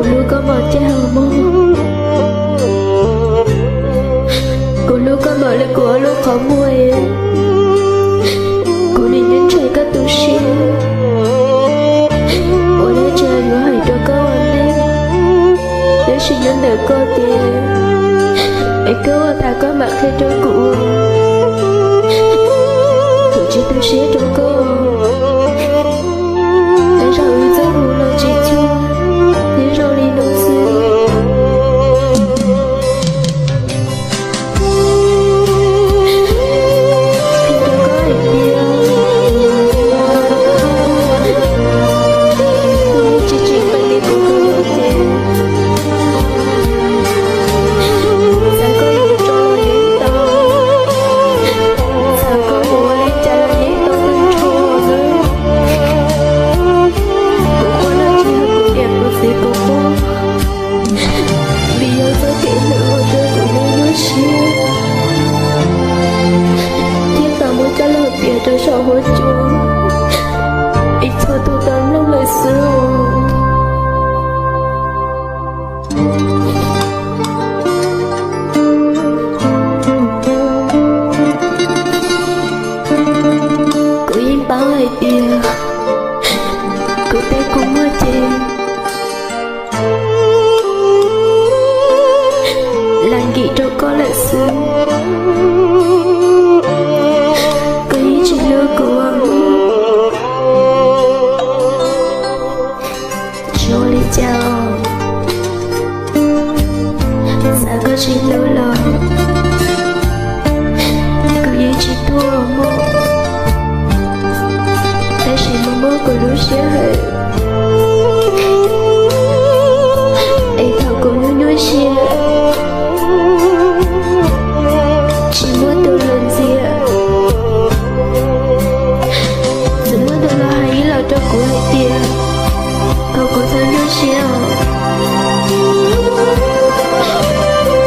cô luôn có một cha mơ, cô luôn có một lời của luôn khó mùi, cô nên đến trời các tu sĩ, ôi đã trời vừa hãy cho cô anh em, để xin nhân đời cô tiền, ấy cô ta có mặt theo cho cụ, cụ chỉ tu sĩ cho cô. Trong xã hội chúa ít thôi tôi tán lâu lời xưa cô yên báo ai bia cô tay cũng mơ trên làng ghi cho có lời xưa chào sao có chỉ lâu lâu cứ như chỉ tua mơ ta chỉ mơ mơ của lúc xưa hệ ấy thảo của lúc nuôi xưa chỉ muốn tôi lần gì chỉ muốn tôi là hay là cho của hai tiền cậu có thân yêu chiều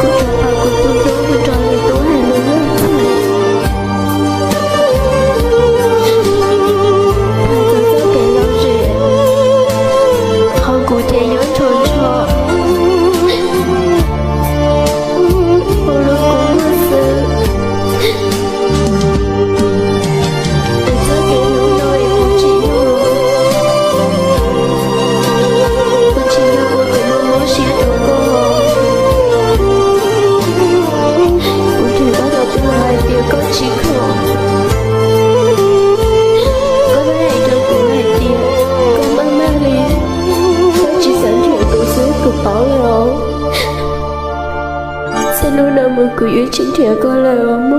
cô cho bà của tôi đối với trò người tôi hay luôn luôn phải tôi kể lâu rẻ họ cụ thể nhớ trốn trọ cô lúc cũng mơ sự tôi kể lúc đôi cũng chỉ nhớ có chỉ khổ có mấy ai đâu cũng hay tiền có mang mang đi có chỉ sẵn chuyện tổ xứ cực bảo rồi sẽ luôn nằm mơ của dưới chính trẻ có lời mơ